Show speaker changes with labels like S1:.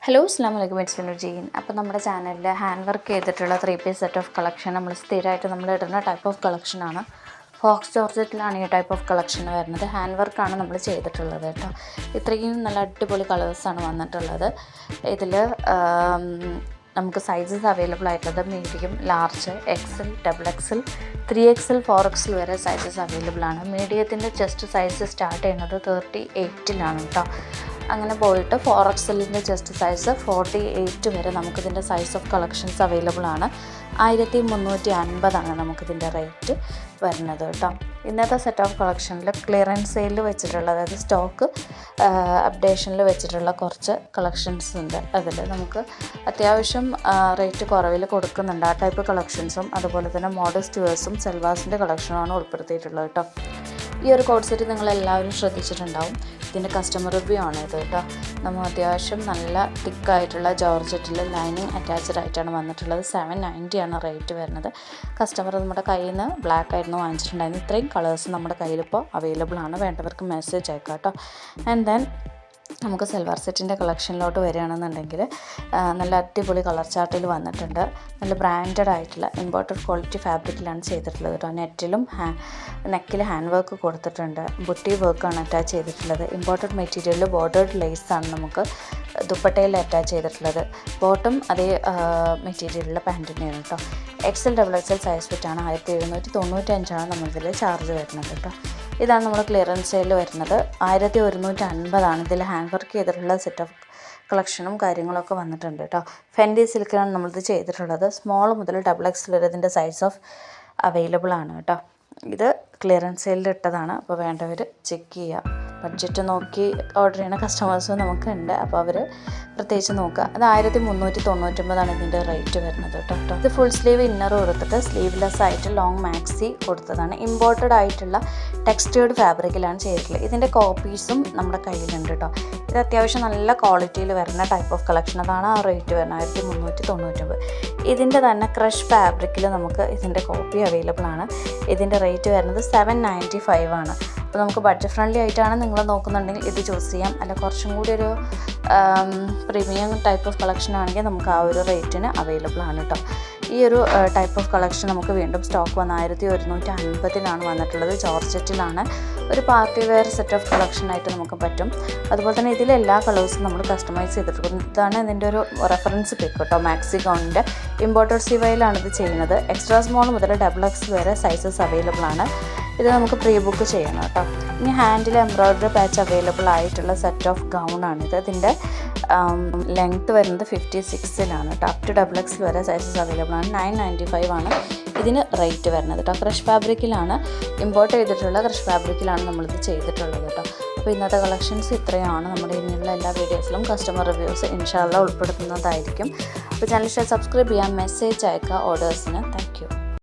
S1: Hello അസ്സലാമു അലൈക്കും, it's gene. അപ്പോൾ നമ്മുടെ ചാനലിൽ ഹാൻഡ് വർക്ക് ചെയ്തിട്ടുള്ള 3 പീസ് സെറ്റ് ഓഫ് കളക്ഷൻ നമ്മൾ സ്ഥിരമായിട്ട് നമ്മൾ ഇടുന്ന ടൈപ്പ് ഓഫ് കളക്ഷനാണ്. ഫോക്സ് ജോർജറ്റിലാണ് ഈ ടൈപ്പ് ഓഫ് കളക്ഷൻ വരുന്നത്. ഹാൻഡ് വർക്കാണ് നമ്മൾ ചെയ്തിട്ടുള്ളത് കേട്ടോ. ഇത്രയും നല്ല അടിപൊളി കളേഴ്സാണ് വന്നിട്ടുള്ളത്. ഇതിൽ നമുക്ക് സൈസസ് അവൈലബിൾ ആയിട്ടുള്ളത് medium, large, XL, double XL, 3XL, 4XL വരെ സൈസസ് അവൈലബിൾ ആണ്. മീഡിയത്തിൻ്റെ ജസ്റ്റ് സൈസ് സ്റ്റാർട്ട് ചെയ്യുന്നത് 38-ലാണ് കേട്ടോ. അങ്ങനെ പോയിട്ട് 4XLൻ്റെ ജസ്റ്റ് സൈസ് 48 വരെ നമുക്കിതിൻ്റെ സൈസ് ഓഫ് കളക്ഷൻസ് അവൈലബിൾ ആണ്. 1350 നമുക്കിതിൻ്റെ റേറ്റ് വരുന്നത് കേട്ടോ. ഇന്നത്തെ സെറ്റ് ഓഫ് കളക്ഷനിൽ ക്ലിയറൻസ് സെയിലിൽ വെച്ചിട്ടുള്ള, അതായത് സ്റ്റോക്ക് അപ്ഡേഷനിൽ വെച്ചിട്ടുള്ള കുറച്ച് കളക്ഷൻസ് ഉണ്ട്. അതിൽ നമുക്ക് അത്യാവശ്യം റേറ്റ് കുറവിൽ കൊടുക്കുന്നുണ്ട്. ആ ടൈപ്പ് കളക്ഷൻസും അതുപോലെ തന്നെ മോഡസ്റ്റ് വേഴ്സും സെൽവാസിൻ്റെ കളക്ഷനുമാണ് ഉൾപ്പെടുത്തിയിട്ടുള്ളത് കേട്ടോ. ഈ ഒരു കോഡ് സെറ്റ് നിങ്ങളെല്ലാവരും ശ്രദ്ധിച്ചിട്ടുണ്ടാവും. ഇതിൻ്റെ കസ്റ്റമർ റിവ്യൂ ആണ് ഇത് കേട്ടോ. നമ്മൾ അത്യാവശ്യം നല്ല തിക്കായിട്ടുള്ള ജോർജറ്റിൽ ലൈനിങ് അറ്റാച്ച്ഡ് ആയിട്ടാണ് വന്നിട്ടുള്ളത്. 790 റേറ്റ് വരുന്നത്. കസ്റ്റമർ നമ്മുടെ കയ്യിൽ നിന്ന് ബ്ലാക്ക് ആയിരുന്നു വാങ്ങിച്ചിട്ടുണ്ടായിരുന്നു. ഇത്രയും കളേഴ്സ് നമ്മുടെ കയ്യിലിപ്പോൾ അവൈലബിൾ ആണ്. വേണ്ടവർക്ക് മെസ്സേജ് അയക്കാം കേട്ടോ. ആൻഡ് ദെൻ നമുക്ക് സൽവാർ സെറ്റിൻ്റെ കളക്ഷനിലോട്ട് വരികയാണെന്നുണ്ടെങ്കിൽ നല്ല അടിപൊളി കളർ ചാർട്ടിൽ വന്നിട്ടുണ്ട്. നല്ല ബ്രാൻഡഡ് ആയിട്ടുള്ള ഇമ്പോർട്ടഡ് ക്വാളിറ്റി ഫാബ്രിക്കിലാണ് ചെയ്തിട്ടുള്ളത് കേട്ടോ. നെറ്റിലും നെക്കിൽ ഹാൻഡ് വർക്ക് കൊടുത്തിട്ടുണ്ട്. ബുട്ടി വർക്കാണ് അറ്റാച്ച് ചെയ്തിട്ടുള്ളത്. ഇമ്പോർട്ടഡ് മെറ്റീരിയലിൽ ബോർഡേഡ് ലേസാണ് നമുക്ക് ദുപ്പട്ടയിൽ അറ്റാച്ച് ചെയ്തിട്ടുള്ളത്. ബോട്ടം അതേ മെറ്റീരിയലിലെ പാൻറ് തന്നെയാണ് കേട്ടോ. XL, XXL size ഫിറ്റാണ്. 1795 നമ്മളിതിൽ ചാർജ് വരുന്നത് കേട്ടോ. ഇതാണ് നമ്മൾ ക്ലിയറൻസ് സെയിൽ വരുന്നത്. 1150 ഇതിൽ ഹാൻഡ് വർക്ക് ചെയ്തിട്ടുള്ള സെറ്റ് ഓഫ് കളക്ഷനും കാര്യങ്ങളൊക്കെ വന്നിട്ടുണ്ട് കേട്ടോ. ഫെൻഡി സിൽക്കിലാണ് നമ്മളിത് ചെയ്തിട്ടുള്ളത്. സ്മോൾ മുതൽ XXL വരെ ഇതിൻ്റെ സൈസ് ഓഫ് അവൈലബിൾ ആണ് കേട്ടോ. ഇത് ക്ലിയറൻസ് സെയിലിൽ ഇട്ടതാണ്. അപ്പോൾ വേണ്ടവർ ചെക്ക് ചെയ്യുക. ബഡ്ജറ്റ് നോക്കി ഓർഡർ ചെയ്യുന്ന കസ്റ്റമേഴ്സും നമുക്കുണ്ട്. അപ്പോൾ അവർ പ്രത്യേകിച്ച് നോക്കുക. അത് 1399 ഇതിൻ്റെ റേറ്റ് വരുന്നത് കേട്ടോ. ഇത് ഫുൾ സ്ലീവ് ഇന്നർ കൊടുത്തിട്ട് സ്ലീവ്ലെസ് ആയിട്ട് ലോങ് മാക്സി കൊടുത്തതാണ്. ഇമ്പോർട്ടഡ് ആയിട്ടുള്ള ടെക്സ്റ്റേർഡ് ഫാബ്രിക്കിലാണ് ചെയ്തിട്ടുള്ളത്. ഇതിൻ്റെ കോപ്പീസും നമ്മുടെ കയ്യിലുണ്ട് കേട്ടോ. ഇത് അത്യാവശ്യം നല്ല ക്വാളിറ്റിയിൽ വരുന്ന ടൈപ്പ് ഓഫ് കളക്ഷൻ. അതാണ് ആ റേറ്റ് വരുന്നത് 1399. ഇതിൻ്റെ തന്നെ ക്രഷ് ഫാബ്രിക്കിൽ നമുക്ക് ഇതിൻ്റെ കോപ്പി അവൈലബിൾ ആണ്. ഇതിൻ്റെ റേറ്റ് വരുന്നത് 795 ആണ്. അപ്പോൾ നമുക്ക് ബഡ്ജറ്റ് ഫ്രണ്ട്ലി ആയിട്ടാണ് നിങ്ങൾ നോക്കുന്നുണ്ടെങ്കിൽ ഇത് ചൂസ് ചെയ്യാം. അല്ല കുറച്ചും കൂടി ഒരു പ്രീമിയം ടൈപ്പ് ഓഫ് കളക്ഷൻ ആണെങ്കിൽ നമുക്ക് ആ ഒരു റേറ്റിന് അവൈലബിൾ ആണ് കേട്ടോ. ഈ ഒരു ടൈപ്പ് ഓഫ് കളക്ഷൻ നമുക്ക് വീണ്ടും സ്റ്റോക്ക് വന്ന് 1150 വന്നിട്ടുള്ളത്. ജോർജറ്റിലാണ്. ഒരു പാർട്ടി വെയർ സെറ്റ് ഓഫ് കളക്ഷനായിട്ട് നമുക്ക് പറ്റും. അതുപോലെ തന്നെ ഇതിലെ എല്ലാ കളേഴ്സും നമ്മൾ കസ്റ്റമൈസ് ചെയ്തിട്ടുണ്ട്. ഇതാണ് ഇതിൻ്റെ ഒരു റെഫറൻസ് പിക്ക് കേട്ടോ. മാക്സി ഗൗണിൻ്റെ ഇമ്പോർട്ടഡ് സിവയിലാണ് ഇത് ചെയ്യുന്നത്. എക്സ്ട്രാ സ്മോൾ മുതൽ XXL വരെ സൈസസ് അവൈലബിൾ ആണ്. ഇത് നമുക്ക് പ്രീ ബുക്ക് ചെയ്യണം കേട്ടോ. ഇനി ഹാൻഡിൽ എംബ്രോയ്ഡറി പാച്ച് അവൈലബിൾ ആയിട്ടുള്ള സെറ്റ് ഓഫ് ഗൗണാണിത്. ഇതിൻ്റെ ലെങ്ത്ത് വരുന്നത് 56-ലാണ് കേട്ടോ. അപ് ടു XXL വരെ സൈസസ് അവൈലബിൾ ആണ്. 995 ആണ് ഇതിന് റേറ്റ് വരുന്നത് കേട്ടോ. ക്രഷ് ഫാബ്രിക്കിലാണ്, ഇമ്പോർട്ട് ചെയ്തിട്ടുള്ള ക്രഷ് ഫാബ്രിക്കിലാണ് നമ്മളിത് ചെയ്തിട്ടുള്ളത് കേട്ടോ. അപ്പോൾ ഇന്നത്തെ കളക്ഷൻസ് ഇത്രയാണ്. നമ്മുടെ ഇനിയുള്ള എല്ലാ വീഡിയോസിലും കസ്റ്റമർ റിവ്യൂസ് ഇൻഷാ അല്ലാഹ് ഉൾപ്പെടുത്തുന്നതായിരിക്കും. അപ്പോൾ ചാനൽ സബ്സ്ക്രൈബ് ചെയ്യാം, മെസ്സേജ് അയക്കുക ഓർഡേഴ്സിന്. Thank you.